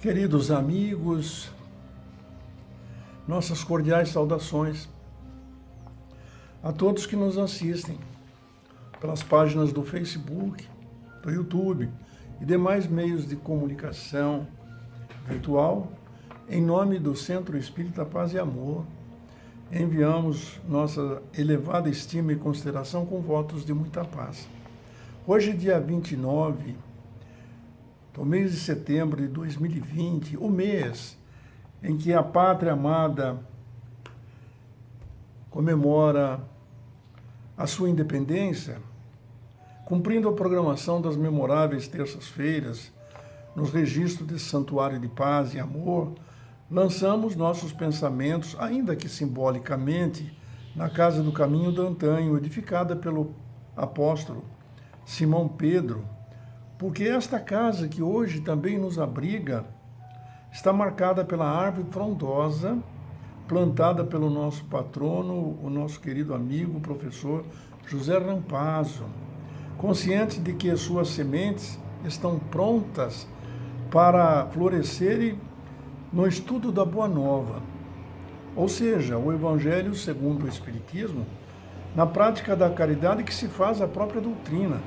Queridos amigos, nossas cordiais saudações a todos que nos assistem pelas páginas do Facebook, do YouTube e demais meios de comunicação virtual. Em nome do Centro Espírita Paz e Amor, enviamos nossa elevada estima e consideração com votos de muita paz. Hoje, dia 29 do mês de setembro de 2020, o mês em que a Pátria Amada comemora a sua independência, cumprindo a programação das memoráveis terças-feiras, nos registros desse santuário de paz e amor, lançamos nossos pensamentos, ainda que simbolicamente, na Casa do Caminho do Antanho, edificada pelo apóstolo Simão Pedro, porque esta casa que hoje também nos abriga está marcada pela árvore frondosa, plantada pelo nosso patrono, o nosso querido amigo, o professor José Rampazzo, consciente de que as suas sementes estão prontas para florescerem no estudo da Boa Nova, ou seja, o Evangelho segundo o Espiritismo, na prática da caridade que se faz a própria doutrina,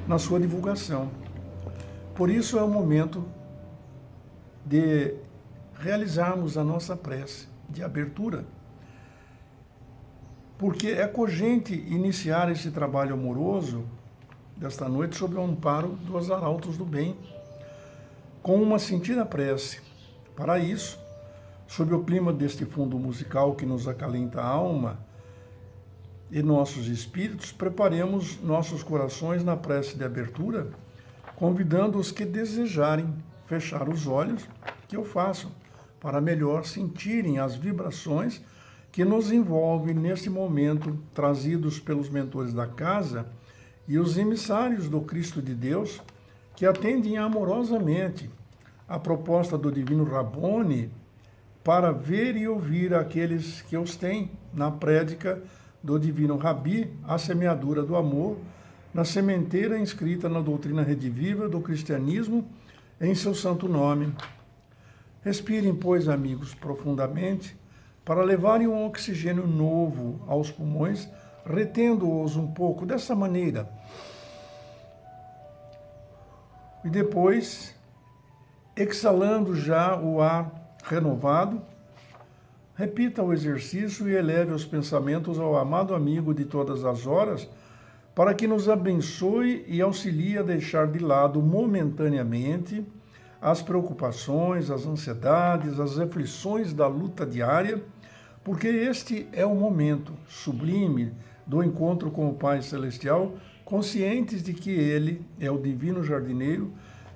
na sua divulgação. Por isso é o momento de realizarmos a nossa prece de abertura, porque é cogente iniciar esse trabalho amoroso desta noite sob o amparo dos arautos do bem, com uma sentida prece. Para isso, sob o clima deste fundo musical que nos acalenta a alma e nossos espíritos, preparemos nossos corações na prece de abertura, convidando os que desejarem fechar os olhos, que o façam, para melhor sentirem as vibrações que nos envolvem neste momento, trazidos pelos mentores da casa e os emissários do Cristo de Deus, que atendem amorosamente a proposta do Divino Rabboni para ver e ouvir aqueles que os têm na prédica do Divino Rabi, a semeadura do amor, na sementeira inscrita na doutrina rediviva do cristianismo, em seu santo nome. Respirem, pois, amigos, profundamente, para levarem um oxigênio novo aos pulmões, retendo-os um pouco dessa maneira. E depois, exalando já o ar renovado, repita o exercício e eleve os pensamentos ao amado amigo de todas as horas, para que nos abençoe e auxilie a deixar de lado momentaneamente as preocupações, as ansiedades, as aflições da luta diária, porque este é o momento sublime do encontro com o Pai Celestial, conscientes de que Ele é o divino jardineiro,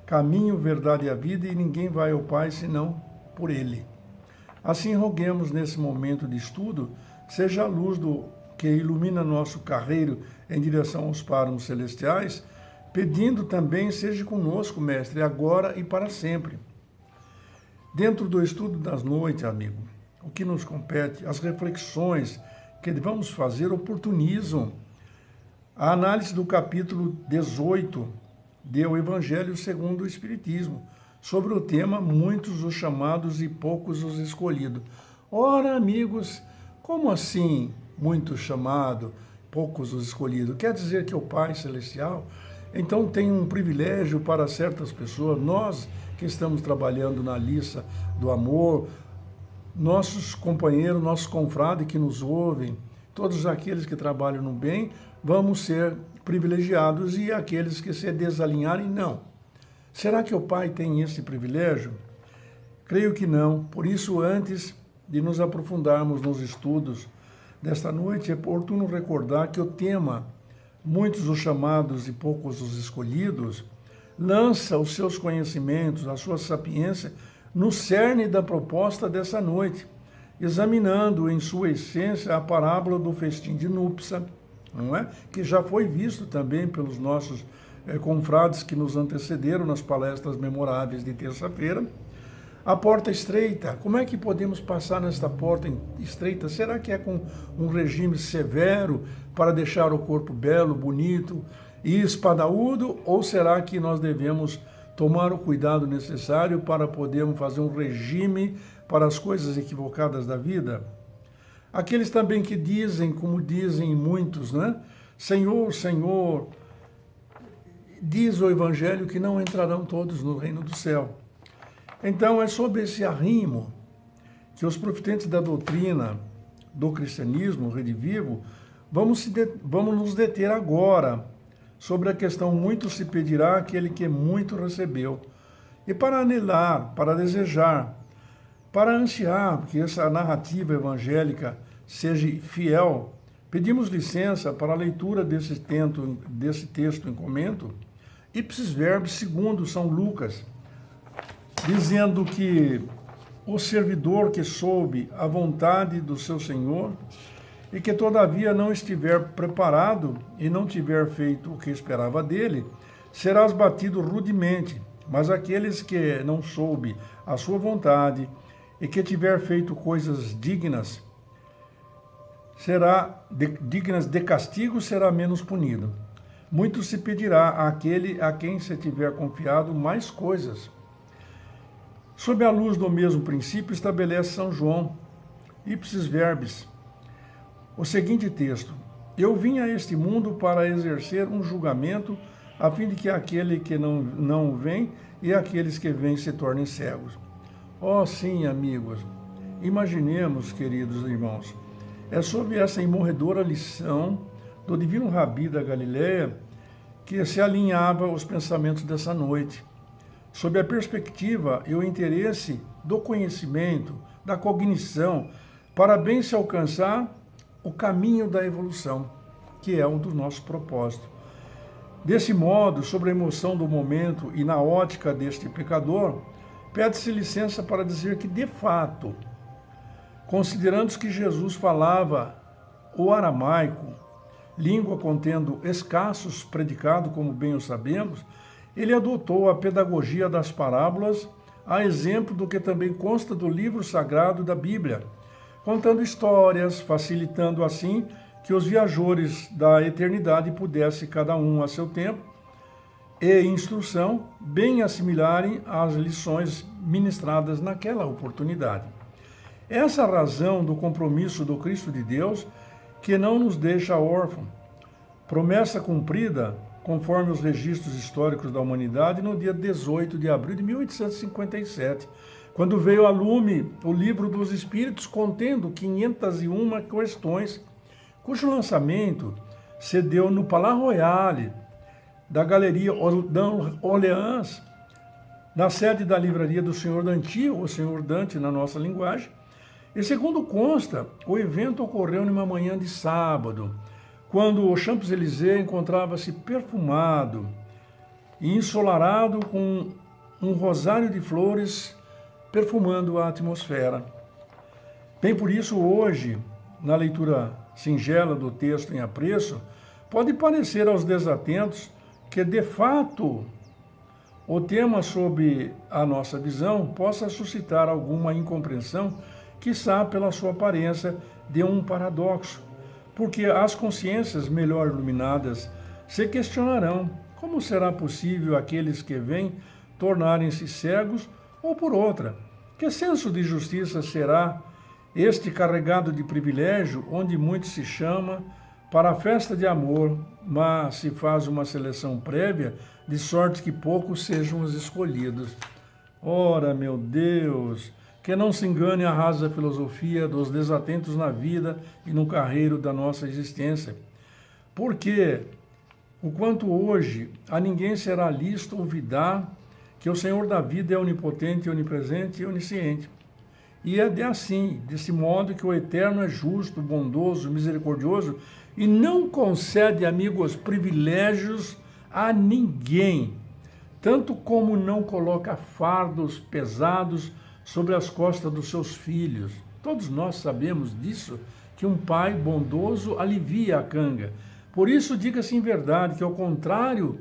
caminho, verdade e a vida, e ninguém vai ao Pai senão por Ele. Assim roguemos nesse momento de estudo, seja a luz que ilumina nosso carreiro em direção aos páramos celestiais, pedindo também, seja conosco, Mestre, agora e para sempre. Dentro do estudo das noites, amigo, o que nos compete, as reflexões que vamos fazer oportunizam a análise do capítulo 18 do Evangelho segundo o Espiritismo, sobre o tema muitos os chamados e poucos os escolhidos. Ora, amigos, como assim muitos chamados, poucos os escolhidos? Quer dizer que o Pai Celestial, então, tem um privilégio para certas pessoas, nós que estamos trabalhando na liça do amor, nossos companheiros, nossos confrades que nos ouvem, todos aqueles que trabalham no bem, vamos ser privilegiados, e aqueles que se desalinharem, não. Será que o Pai tem esse privilégio? Creio que não. Por isso, antes de nos aprofundarmos nos estudos desta noite, é oportuno recordar que o tema muitos os chamados e poucos os escolhidos, lança os seus conhecimentos, a sua sapiência, no cerne da proposta dessa noite, examinando em sua essência a parábola do festim de núpcia, não é? Que já foi visto também pelos nossos confrades que nos antecederam nas palestras memoráveis de terça-feira. A porta estreita, como é que podemos passar nesta porta estreita? Será que é com um regime severo para deixar o corpo belo, bonito e espadaúdo? Ou será que nós devemos tomar o cuidado necessário para podermos fazer um regime para as coisas equivocadas da vida? Aqueles também que dizem, como dizem muitos, né? Senhor, Senhor, diz o Evangelho que não entrarão todos no reino do céu. Então é sobre esse arrimo que os profetantes da doutrina do cristianismo redivivo vamos nos deter agora sobre a questão muito se pedirá àquele que muito recebeu. E para anelar, para desejar, para ansiar que essa narrativa evangélica seja fiel, pedimos licença para a leitura desse texto em comento, ipsis verbis segundo São Lucas, dizendo que o servidor que soube a vontade do seu Senhor e que todavia não estiver preparado e não tiver feito o que esperava dele, será batido rudemente. Mas aqueles que não soube a sua vontade e que tiver feito coisas dignas de castigo, será menos punido. Muito se pedirá àquele a quem se tiver confiado mais coisas. Sob a luz do mesmo princípio, estabelece São João, ipsis verbis, o seguinte texto: eu vim a este mundo para exercer um julgamento, a fim de que aquele que não vem e aqueles que vêm se tornem cegos. Oh, sim, amigos, imaginemos, queridos irmãos, é sobre essa imorredora lição do divino Rabi da Galileia que se alinhava os pensamentos dessa noite, sob a perspectiva e o interesse do conhecimento, da cognição, para bem se alcançar o caminho da evolução, que é um dos nossos propósitos. Desse modo, sobre a emoção do momento e na ótica deste pecador, pede-se licença para dizer que, de fato, considerando que Jesus falava o aramaico, língua contendo escassos predicados, como bem o sabemos, ele adotou a pedagogia das parábolas, a exemplo do que também consta do livro sagrado da Bíblia, contando histórias, facilitando assim que os viajores da eternidade pudessem, cada um a seu tempo e instrução, bem assimilarem as lições ministradas naquela oportunidade. Essa é a razão do compromisso do Cristo de Deus, que não nos deixa órfãos. Promessa cumprida, conforme os registros históricos da humanidade, no dia 18 de abril de 1857, quando veio a lume o Livro dos Espíritos, contendo 501 questões, cujo lançamento se deu no Palais Royal da Galeria Orleans, na sede da livraria do Senhor Danti, ou Senhor Dante na nossa linguagem. E segundo consta, o evento ocorreu numa manhã de sábado, quando o Champs-Élysées encontrava-se perfumado e ensolarado com um rosário de flores perfumando a atmosfera. Bem por isso, hoje, na leitura singela do texto em apreço, pode parecer aos desatentos que, de fato, o tema sob a nossa visão possa suscitar alguma incompreensão, quiçá pela sua aparência de um paradoxo, porque as consciências melhor iluminadas se questionarão como será possível aqueles que vêm tornarem-se cegos, ou por outra, que senso de justiça será este carregado de privilégio, onde muito se chama para a festa de amor, mas se faz uma seleção prévia, de sorte que poucos sejam os escolhidos. Ora, meu Deus, que não se engane a rasa filosofia dos desatentos na vida e no carreiro da nossa existência. Porque, o quanto hoje a ninguém será lícito olvidar que o Senhor da vida é onipotente, onipresente e onisciente. E é desse modo que o Eterno é justo, bondoso, misericordioso e não concede, amigos, privilégios a ninguém, tanto como não coloca fardos pesados sobre as costas dos seus filhos. Todos nós sabemos disso, que um pai bondoso alivia a canga. Por isso, diga-se em verdade que, ao contrário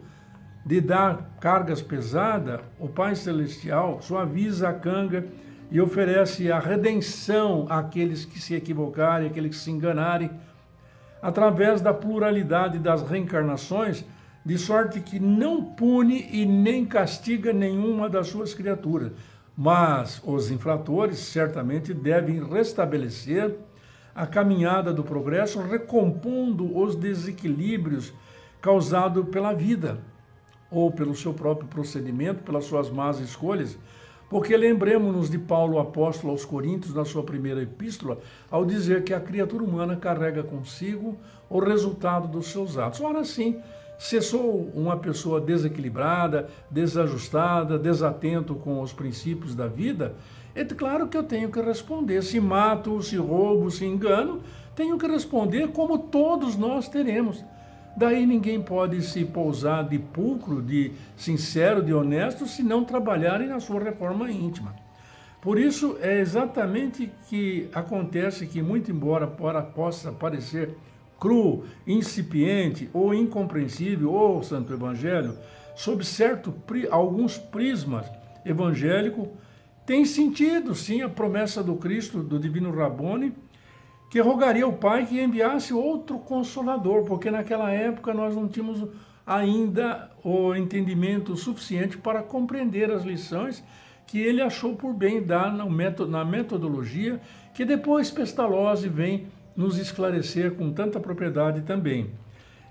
de dar cargas pesadas, o Pai Celestial suaviza a canga e oferece a redenção àqueles que se equivocarem, àqueles que se enganarem, através da pluralidade das reencarnações de sorte que não pune e nem castiga nenhuma das suas criaturas. Mas os infratores certamente devem restabelecer a caminhada do progresso, recompondo os desequilíbrios causados pela vida, ou pelo seu próprio procedimento, pelas suas más escolhas. Porque lembremos-nos de Paulo, apóstolo aos Coríntios, na sua primeira epístola, ao dizer que a criatura humana carrega consigo o resultado dos seus atos. Ora, sim, se sou uma pessoa desequilibrada, desajustada, desatento com os princípios da vida, é claro que eu tenho que responder. Se mato, se roubo, se engano, tenho que responder como todos nós teremos. Daí ninguém pode se pousar de pulcro, de sincero, de honesto, se não trabalharem na sua reforma íntima. Por isso, é exatamente que acontece que, muito embora possa parecer cru, incipiente ou incompreensível o Santo Evangelho, sob alguns prismas evangélicos, tem sentido, sim, a promessa do Cristo, do Divino Rabboni, que rogaria ao Pai que enviasse outro Consolador, porque naquela época nós não tínhamos ainda o entendimento suficiente para compreender as lições que ele achou por bem dar na metodologia, que depois Pestalozzi vem nos esclarecer com tanta propriedade também.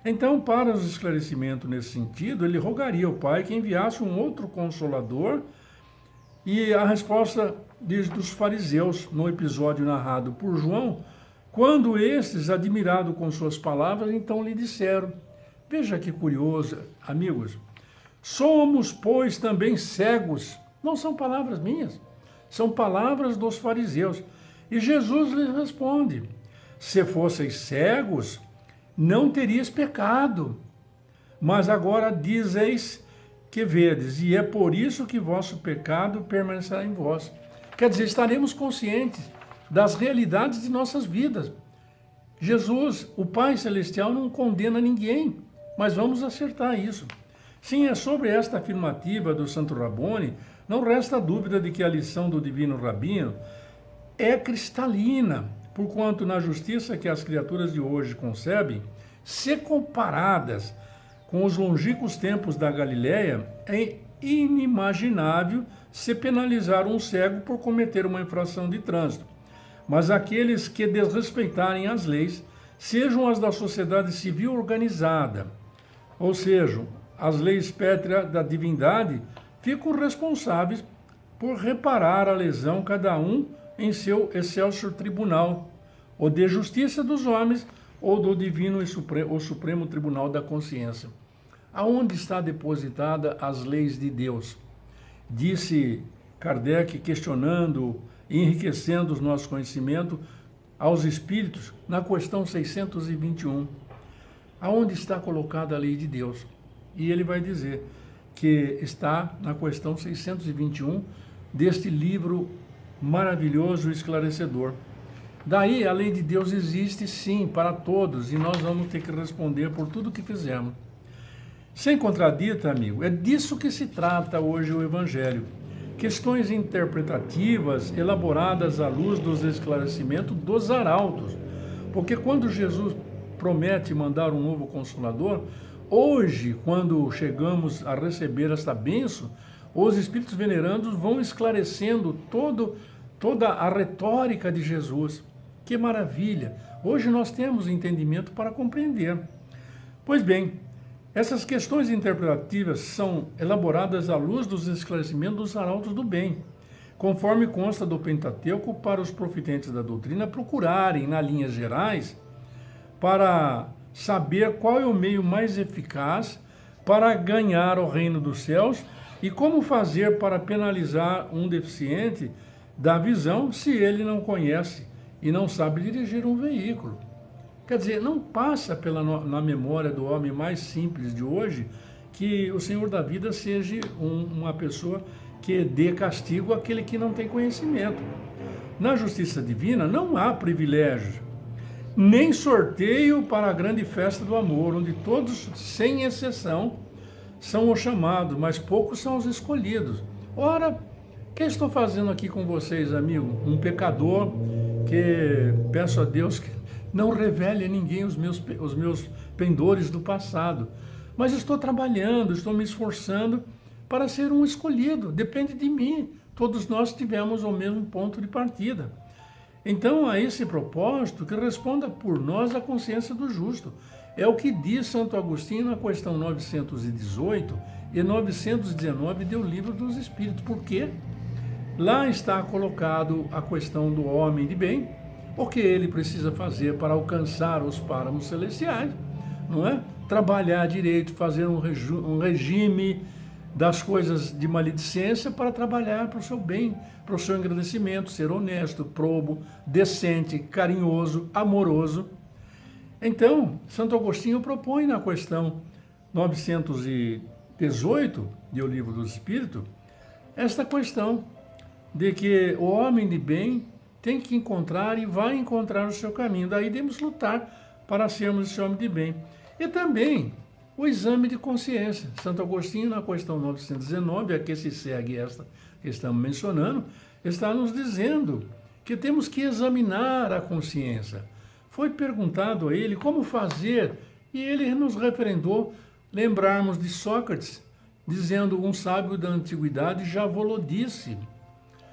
Então, para os esclarecimentos nesse sentido, ele rogaria ao Pai que enviasse um outro Consolador, e a resposta dos fariseus, no episódio narrado por João, quando estes, admirados com suas palavras, então lhe disseram, veja que curioso, amigos, somos, pois, também cegos. Não são palavras minhas, são palavras dos fariseus. E Jesus lhes responde, se fosseis cegos, não terias pecado, mas agora dizeis que vedes, e é por isso que vosso pecado permanecerá em vós. Quer dizer, estaremos conscientes das realidades de nossas vidas. Jesus, o Pai Celestial, não condena ninguém, mas vamos acertar isso. Sim, é sobre esta afirmativa do Santo Rabboni, não resta dúvida de que a lição do Divino Rabino é cristalina, porquanto na justiça que as criaturas de hoje concebem, se comparadas com os longínquos tempos da Galileia, é inimaginável se penalizar um cego por cometer uma infração de trânsito. Mas aqueles que desrespeitarem as leis, sejam as da sociedade civil organizada, ou seja, as leis pétreas da divindade, ficam responsáveis por reparar a lesão cada um em seu excelso tribunal, ou de justiça dos homens, ou do divino ou supremo tribunal da consciência. Aonde está depositada as leis de Deus? Disse Kardec, questionando, enriquecendo o nosso conhecimento aos espíritos, na questão 621. Aonde está colocada a lei de Deus? E ele vai dizer que está na questão 621 deste livro maravilhoso e esclarecedor. Daí a lei de Deus existe sim para todos e nós vamos ter que responder por tudo que fizemos. Sem contradito, amigo, é disso que se trata hoje o Evangelho. Questões interpretativas elaboradas à luz dos esclarecimentos dos arautos. Porque quando Jesus promete mandar um novo Consolador, hoje, quando chegamos a receber esta bênção, os Espíritos venerandos vão esclarecendo toda a retórica de Jesus. Que maravilha! Hoje nós temos entendimento para compreender. Pois bem, essas questões interpretativas são elaboradas à luz dos esclarecimentos dos arautos do bem, conforme consta do Pentateuco, para os profitentes da doutrina procurarem, nas linhas gerais, para saber qual é o meio mais eficaz para ganhar o reino dos céus e como fazer para penalizar um deficiente da visão se ele não conhece e não sabe dirigir um veículo. Quer dizer, não passa na memória do homem mais simples de hoje que o Senhor da vida seja uma pessoa que dê castigo àquele que não tem conhecimento. Na justiça divina não há privilégios, nem sorteio para a grande festa do amor, onde todos, sem exceção, são os chamados, mas poucos são os escolhidos. Ora, o que estou fazendo aqui com vocês, amigo? Um pecador que peço a Deus que não revele a ninguém os meus pendores do passado. mas estou trabalhando, estou me esforçando para ser um escolhido, depende de mim. Todos nós tivemos o mesmo ponto de partida. Então, a esse propósito, que responda por nós a consciência do justo. É o que diz Santo Agostinho na questão 918 e 919 do Livro dos Espíritos. Por quê? Lá está colocado a questão do homem de bem, o que ele precisa fazer para alcançar os páramos celestiais, não é? Trabalhar direito, fazer um regime das coisas de maledicência para trabalhar para o seu bem, para o seu engrandecimento, ser honesto, probo, decente, carinhoso, amoroso. Então, Santo Agostinho propõe na questão 918 do Livro dos Espíritos esta questão de que o homem de bem tem que encontrar e vai encontrar o seu caminho. Daí devemos lutar para sermos esse homem de bem. E também o exame de consciência. Santo Agostinho, na questão 919, a que se segue esta que estamos mencionando, está nos dizendo que temos que examinar a consciência. Foi perguntado a ele como fazer, e ele nos referendou lembrarmos de Sócrates, dizendo: um sábio da antiguidade já vos disse,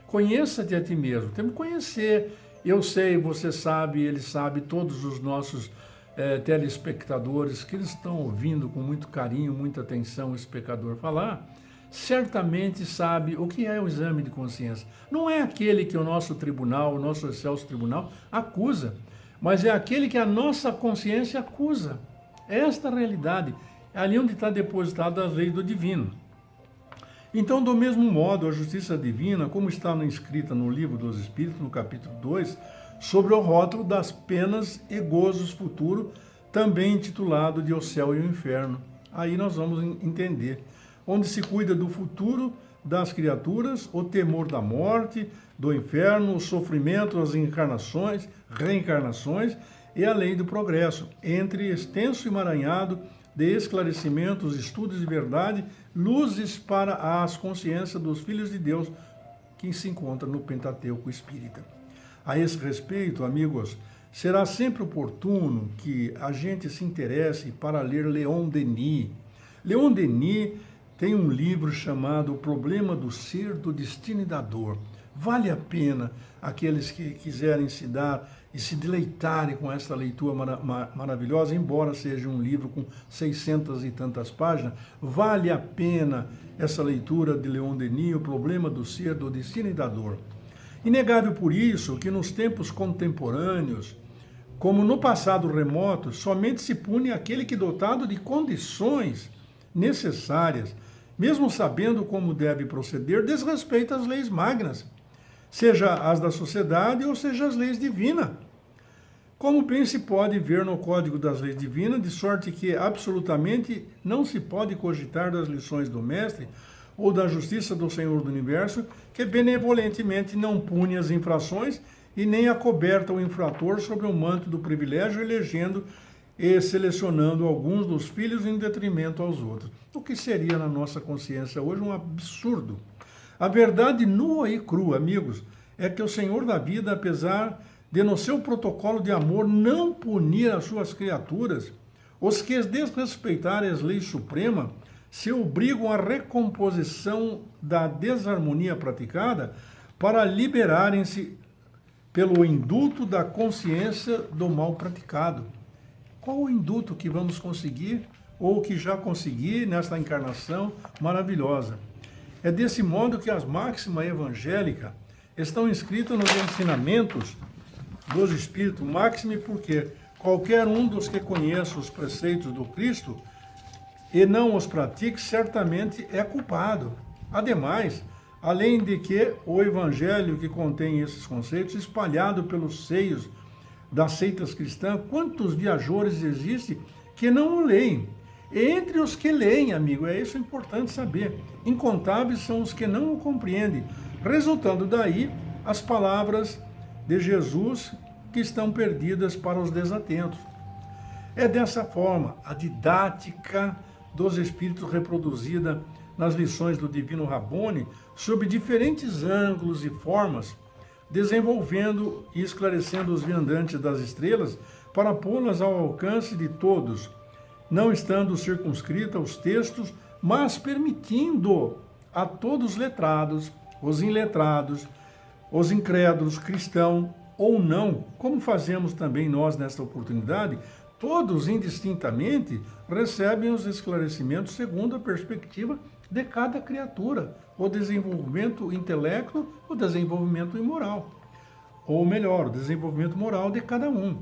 conheça-te a ti mesmo. Temos que conhecer. Eu sei, você sabe, ele sabe, todos os nossos telespectadores que eles estão ouvindo com muito carinho, muita atenção esse pecador falar, certamente sabe o que é o exame de consciência. Não é aquele que o nosso tribunal, o nosso excelso tribunal, acusa, mas é aquele que a nossa consciência acusa. É esta a realidade, é ali onde está depositada a lei do divino. Então, do mesmo modo, a justiça divina, como está escrita no Livro dos Espíritos, no capítulo 2, sobre o rótulo das penas e gozos futuros, também intitulado de O Céu e o Inferno. Aí nós vamos entender, onde se cuida do futuro das criaturas, o temor da morte, do inferno, o sofrimento, as encarnações, reencarnações e a lei do progresso, entre extenso emaranhado de esclarecimentos, estudos de verdade, luzes para as consciências dos filhos de Deus que se encontram no Pentateuco Espírita. A esse respeito, amigos, será sempre oportuno que a gente se interesse para ler Leon Denis. Leon Denis tem um livro chamado O Problema do Ser, do Destino e da Dor. Vale a pena aqueles que quiserem se dar e se deleitarem com esta leitura maravilhosa, embora seja um livro com 600 e tantas páginas, vale a pena essa leitura de Leon Denis, O Problema do Ser, do Destino e da Dor. Inegável por isso que nos tempos contemporâneos, como no passado remoto, somente se pune aquele que, dotado de condições necessárias, mesmo sabendo como deve proceder, desrespeita as leis magnas, seja as da sociedade ou seja as leis divinas. Como bem se pode ver no Código das Leis Divinas, de sorte que absolutamente não se pode cogitar das lições do Mestre ou da justiça do Senhor do Universo, que benevolentemente não pune as infrações e nem acoberta o infrator sobre o manto do privilégio, elegendo e selecionando alguns dos filhos em detrimento aos outros. O que seria na nossa consciência hoje um absurdo. A verdade nua e crua, amigos, é que o Senhor da vida, apesar de no seu protocolo de amor não punir as suas criaturas, os que desrespeitarem as leis supremas se obrigam à recomposição da desarmonia praticada para liberarem-se pelo indulto da consciência do mal praticado. Qual o indulto que vamos conseguir ou que já consegui nesta encarnação maravilhosa? É desse modo que as máximas evangélicas estão escritas nos ensinamentos dos Espíritos, máxime porque qualquer um dos que conheça os preceitos do Cristo e não os pratique, certamente é culpado. Ademais, além de que o Evangelho que contém esses conceitos, espalhado pelos seios das seitas cristãs, quantos viajores existem que não o leem? E entre os que leem, amigo, é isso importante saber, incontáveis são os que não o compreendem, resultando daí as palavras de Jesus que estão perdidas para os desatentos. É dessa forma a didática dos Espíritos reproduzida nas lições do Divino Rabboni, sob diferentes ângulos e formas, desenvolvendo e esclarecendo os viandantes das estrelas para pô-las ao alcance de todos, não estando circunscrita aos textos, mas permitindo a todos os letrados, os iletrados, os incrédulos, cristãos ou não, como fazemos também nós nesta oportunidade, todos indistintamente recebem os esclarecimentos segundo a perspectiva de cada criatura, o desenvolvimento intelecto, o desenvolvimento moral, ou melhor, o desenvolvimento moral de cada um.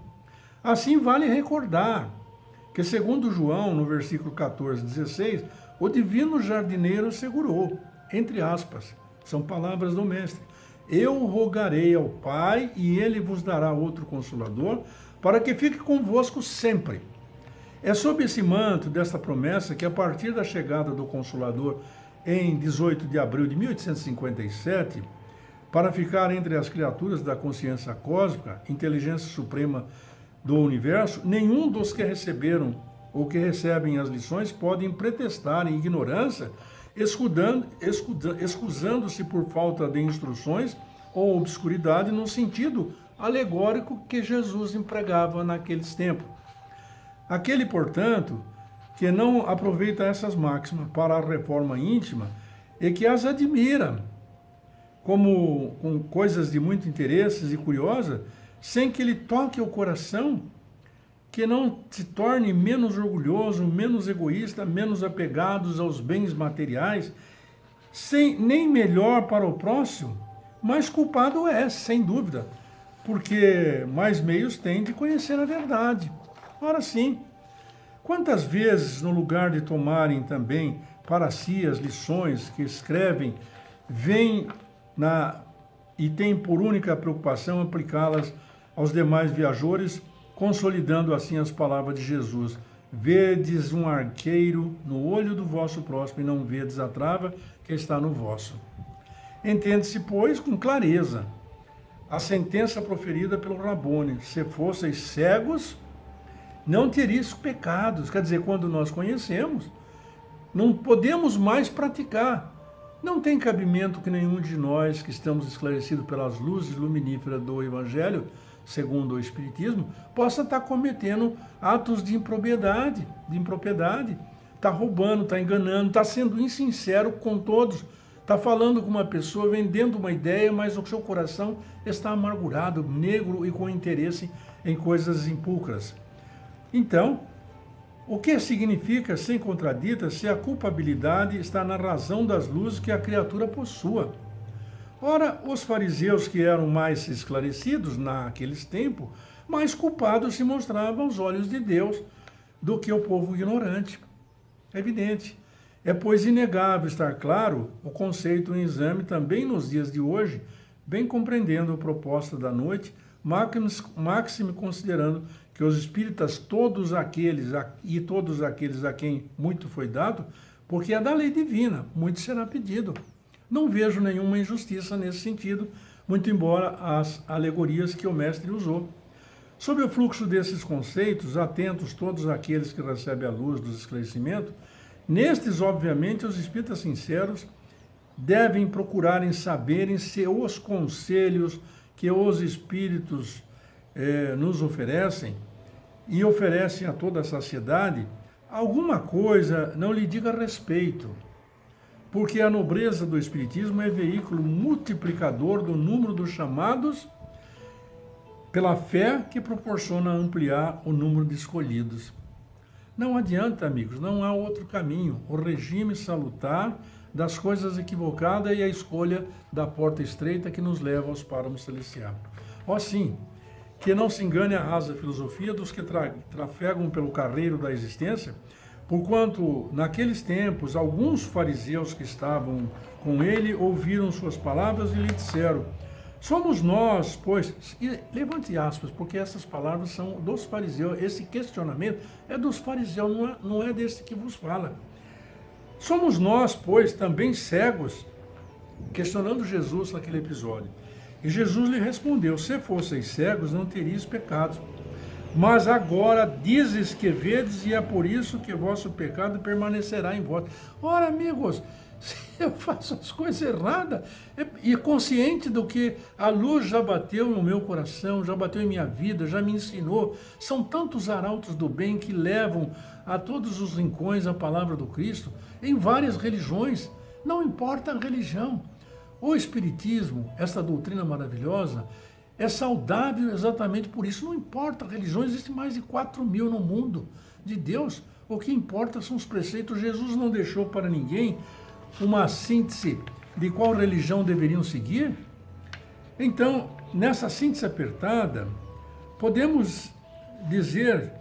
Assim vale recordar que, segundo João, no versículo 14, 16, o divino jardineiro assegurou, entre aspas, são palavras do mestre, eu rogarei ao Pai e ele vos dará outro Consolador, para que fique convosco sempre. É sob esse manto desta promessa que, a partir da chegada do Consolador em 18 de abril de 1857, para ficar entre as criaturas da consciência cósmica, inteligência suprema do universo, nenhum dos que receberam ou que recebem as lições podem pretestar em ignorância, excusando-se por falta de instruções ou obscuridade no sentido alegórico que Jesus empregava naqueles tempos. Aquele, portanto, que não aproveita essas máximas para a reforma íntima e que as admira como com coisas de muito interesse e curiosas, sem que lhe toque o coração, que não se torne menos orgulhoso, menos egoísta, menos apegados aos bens materiais, nem melhor para o próximo, mas culpado é, sem dúvida, porque mais meios tem de conhecer a verdade. Ora sim, quantas vezes, no lugar de tomarem também para si as lições que escrevem, vêm e têm por única preocupação aplicá-las aos demais viajores, consolidando assim as palavras de Jesus. Vedes um arqueiro no olho do vosso próximo e não vedes a trava que está no vosso. Entende-se, pois, com clareza a sentença proferida pelo Rabboni: se fosseis cegos, não teríeis pecados. Quer dizer, quando nós conhecemos, não podemos mais praticar. Não tem cabimento que nenhum de nós que estamos esclarecidos pelas luzes luminíferas do Evangelho, segundo o Espiritismo, possa estar cometendo atos de impropriedade, está roubando, está enganando, está sendo insincero com todos, está falando com uma pessoa, vendendo uma ideia, mas o seu coração está amargurado, negro e com interesse em coisas impulcras. Então, o que significa, sem contradita, se a culpabilidade está na razão das luzes que a criatura possua? Ora, os fariseus que eram mais esclarecidos naqueles tempos, mais culpados se mostravam aos olhos de Deus do que o povo ignorante. É evidente. É, pois, inegável estar claro o conceito em exame também nos dias de hoje, bem compreendendo a proposta da noite, máxime considerando que os espíritas, todos aqueles a quem muito foi dado, porque é da lei divina, muito será pedido. Não vejo nenhuma injustiça nesse sentido, muito embora as alegorias que o mestre usou. Sob o fluxo desses conceitos, atentos todos aqueles que recebem a luz dos esclarecimentos, nestes, obviamente, os espíritas sinceros devem procurarem saberem se os conselhos que os espíritos nos oferecem, e oferecem a toda a sociedade, alguma coisa não lhe diga respeito, porque a nobreza do Espiritismo é veículo multiplicador do número dos chamados pela fé que proporciona ampliar o número de escolhidos. Não adianta, amigos, não há outro caminho. O regime salutar das coisas equivocadas e a escolha da porta estreita que nos leva aos páramos celestiais. Ó sim, que não se engane a rasa filosofia dos que trafegam pelo carreiro da existência, porquanto, naqueles tempos, alguns fariseus que estavam com ele ouviram suas palavras e lhe disseram: somos nós, pois... E levante aspas, porque essas palavras são dos fariseus, esse questionamento é dos fariseus, não é desse que vos fala. Somos nós, pois, também cegos, questionando Jesus naquele episódio. E Jesus lhe respondeu: se fosseis cegos, não teríeis pecados. Mas agora dizes que vedes, e é por isso que vosso pecado permanecerá em vós. Ora, amigos, eu faço as coisas erradas, e consciente do que a luz já bateu no meu coração, já bateu em minha vida, já me ensinou. São tantos arautos do bem que levam a todos os rincões a palavra do Cristo, em várias religiões, não importa a religião. O Espiritismo, essa doutrina maravilhosa, é saudável exatamente por isso. Não importa a religião, existem mais de 4.000 no mundo de Deus. O que importa são os preceitos. Jesus não deixou para ninguém uma síntese de qual religião deveriam seguir. Então, nessa síntese apertada, podemos dizer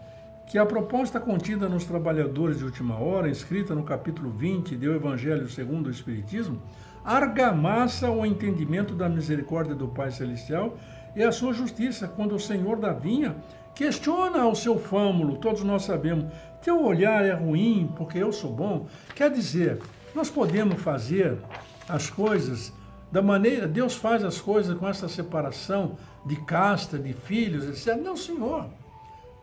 que a proposta contida nos Trabalhadores de Última Hora, escrita no capítulo 20 do Evangelho segundo o Espiritismo, argamassa o entendimento da misericórdia do Pai Celestial e a sua justiça, quando o Senhor da vinha questiona o seu fâmulo. Todos nós sabemos, teu olhar é ruim porque eu sou bom. Quer dizer, nós podemos fazer as coisas da maneira, Deus faz as coisas com essa separação de casta, de filhos, etc. Não, Senhor.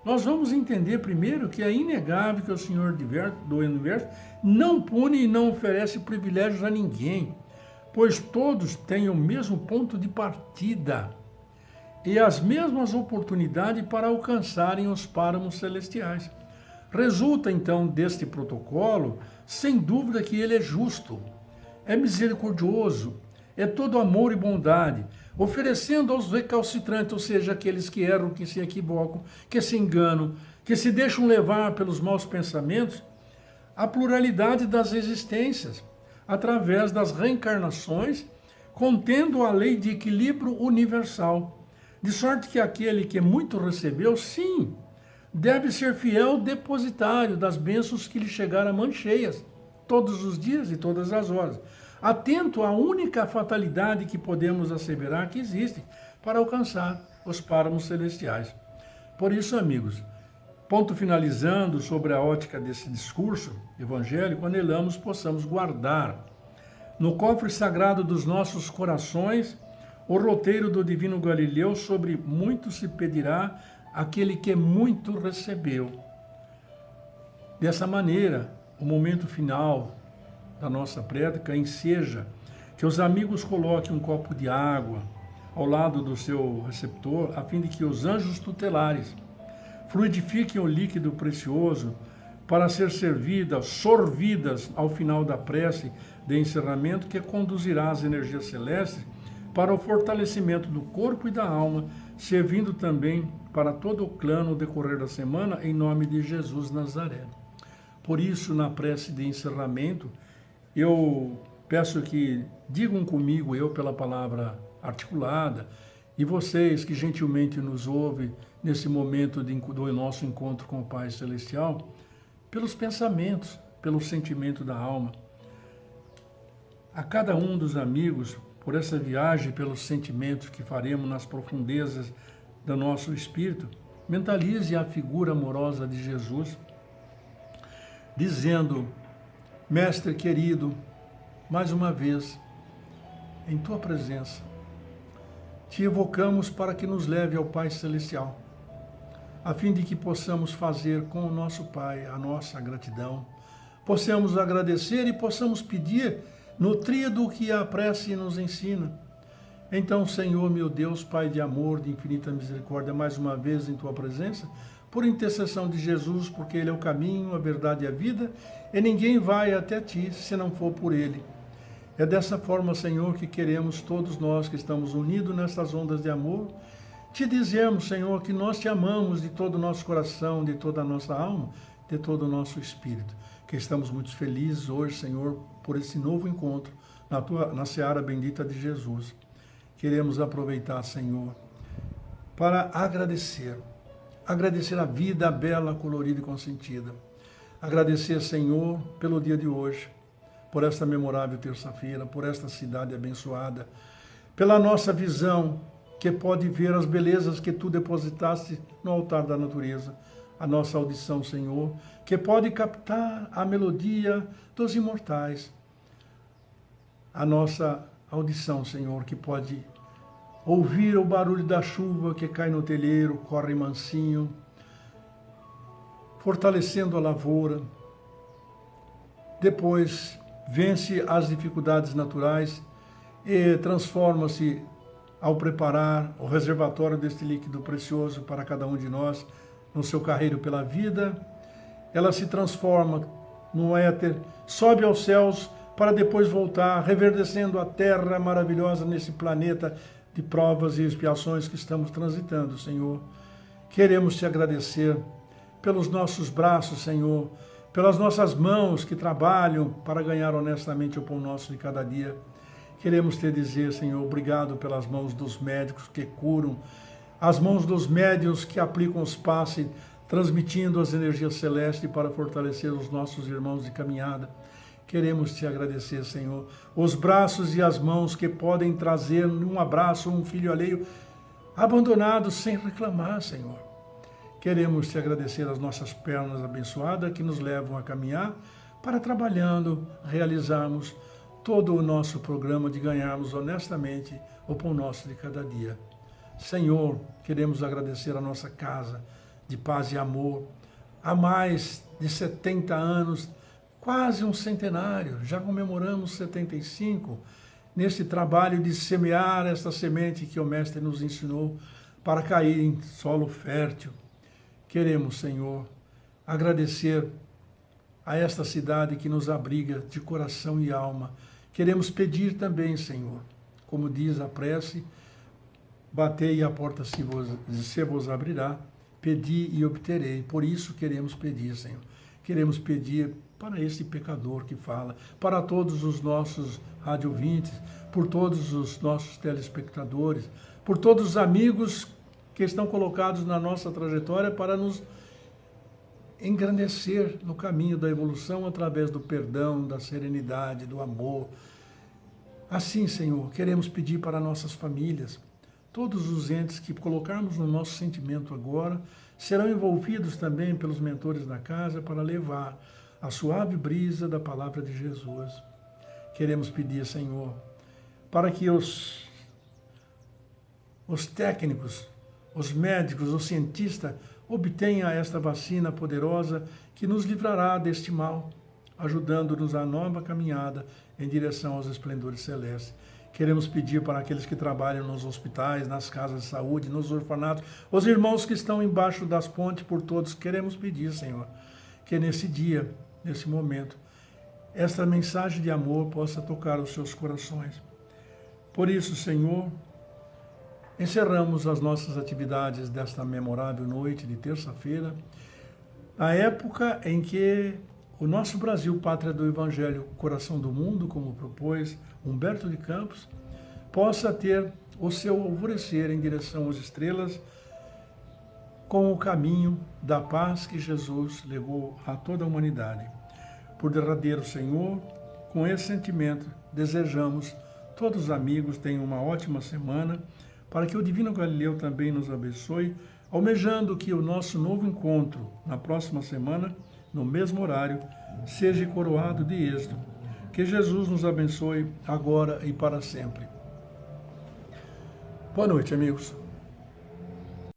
Nós vamos entender primeiro que é inegável que o Senhor do Universo não pune e não oferece privilégios a ninguém, pois todos têm o mesmo ponto de partida e as mesmas oportunidades para alcançarem os páramos celestiais. Resulta, então, deste protocolo, sem dúvida, que ele é justo, é misericordioso, é todo amor e bondade, oferecendo aos recalcitrantes, ou seja, aqueles que erram, que se equivocam, que se enganam, que se deixam levar pelos maus pensamentos, a pluralidade das existências, através das reencarnações, contendo a lei de equilíbrio universal, de sorte que aquele que muito recebeu, sim, deve ser fiel depositário das bênçãos que lhe chegaram a mãos cheias, todos os dias e todas as horas, atento à única fatalidade que podemos asseverar que existe para alcançar os páramos celestiais. Por isso, amigos, ponto finalizando sobre a ótica desse discurso evangélico, anelamos possamos guardar no cofre sagrado dos nossos corações o roteiro do divino Galileu sobre muito se pedirá aquele que muito recebeu. Dessa maneira, o momento final da nossa prédica enseja que os amigos coloquem um copo de água ao lado do seu receptor, a fim de que os anjos tutelares fluidifiquem o líquido precioso para ser sorvidas ao final da prece de encerramento, que conduzirá as energias celestes para o fortalecimento do corpo e da alma, servindo também para todo o clã no decorrer da semana, em nome de Jesus Nazaré. Por isso, na prece de encerramento, eu peço que digam comigo, eu pela palavra articulada, e vocês que gentilmente nos ouvem nesse momento do nosso encontro com o Pai Celestial, pelos pensamentos, pelo sentimento da alma. A cada um dos amigos, por essa viagem, pelos sentimentos que faremos nas profundezas do nosso espírito, mentalize a figura amorosa de Jesus, dizendo: Mestre querido, mais uma vez, em Tua presença, Te evocamos para que nos leve ao Pai Celestial, a fim de que possamos fazer com o nosso Pai a nossa gratidão, possamos agradecer e possamos pedir no tríado que a prece nos ensina. Então, Senhor, meu Deus, Pai de amor, de infinita misericórdia, mais uma vez em Tua presença, por intercessão de Jesus, porque Ele é o caminho, a verdade e a vida, e ninguém vai até Ti se não for por Ele. É dessa forma, Senhor, que queremos todos nós que estamos unidos nessas ondas de amor, Te dizemos, Senhor, que nós Te amamos de todo o nosso coração, de toda a nossa alma, de todo o nosso espírito. Que estamos muito felizes hoje, Senhor, por esse novo encontro na seara bendita de Jesus. Queremos aproveitar, Senhor, para agradecer a vida bela, colorida e consentida. Agradecer, Senhor, pelo dia de hoje, por esta memorável terça-feira, por esta cidade abençoada, pela nossa visão, que pode ver as belezas que Tu depositaste no altar da natureza, a nossa audição, Senhor, que pode captar a melodia dos imortais, a nossa audição, Senhor, que pode ouvir o barulho da chuva que cai no telheiro, corre mansinho, fortalecendo a lavoura. Depois, vence as dificuldades naturais e transforma-se ao preparar o reservatório deste líquido precioso para cada um de nós no seu carreiro pela vida. Ela se transforma no éter, sobe aos céus para depois voltar, reverdecendo a terra maravilhosa nesse planeta de provas e expiações que estamos transitando, Senhor. Queremos te agradecer pelos nossos braços, Senhor, pelas nossas mãos que trabalham para ganhar honestamente o pão nosso de cada dia. Queremos te dizer, Senhor, obrigado pelas mãos dos médicos que curam, as mãos dos médiuns que aplicam os passes, transmitindo as energias celestes para fortalecer os nossos irmãos de caminhada. Queremos te agradecer, Senhor, os braços e as mãos que podem trazer num abraço um filho alheio abandonado sem reclamar, Senhor. Queremos te agradecer as nossas pernas abençoadas que nos levam a caminhar para, trabalhando, realizarmos todo o nosso programa de ganharmos honestamente o pão nosso de cada dia. Senhor, queremos agradecer a nossa casa de paz e amor. Há mais de 70 anos, quase um centenário, já comemoramos 75, nesse trabalho de semear esta semente que o Mestre nos ensinou para cair em solo fértil. Queremos, Senhor, agradecer a esta cidade que nos abriga de coração e alma. Queremos pedir também, Senhor, como diz a prece, batei e a porta se vos abrirá, pedi e obterei. Por isso queremos pedir, Senhor. Queremos pedir para esse pecador que fala, para todos os nossos radiovintes, por todos os nossos telespectadores, por todos os amigos que estão colocados na nossa trajetória para nos engrandecer no caminho da evolução através do perdão, da serenidade, do amor. Assim, Senhor, queremos pedir para nossas famílias, todos os entes que colocarmos no nosso sentimento agora serão envolvidos também pelos mentores da casa para levar a suave brisa da palavra de Jesus. Queremos pedir, Senhor, para que os técnicos, os médicos, os cientistas obtenham esta vacina poderosa que nos livrará deste mal, ajudando-nos a nova caminhada em direção aos esplendores celestes. Queremos pedir para aqueles que trabalham nos hospitais, nas casas de saúde, nos orfanatos, os irmãos que estão embaixo das pontes, por todos, queremos pedir, Senhor, que nesse dia, nesse momento, esta mensagem de amor possa tocar os seus corações. Por isso, Senhor, encerramos as nossas atividades desta memorável noite de terça-feira, na época em que o nosso Brasil, pátria do Evangelho, coração do mundo, como propôs Humberto de Campos, possa ter o seu alvorecer em direção às estrelas, com o caminho da paz que Jesus legou a toda a humanidade. Por derradeiro, Senhor, com esse sentimento, desejamos, todos os amigos tenham uma ótima semana, para que o Divino Galileu também nos abençoe, almejando que o nosso novo encontro, na próxima semana, no mesmo horário, seja coroado de êxito. Que Jesus nos abençoe agora e para sempre. Boa noite, amigos.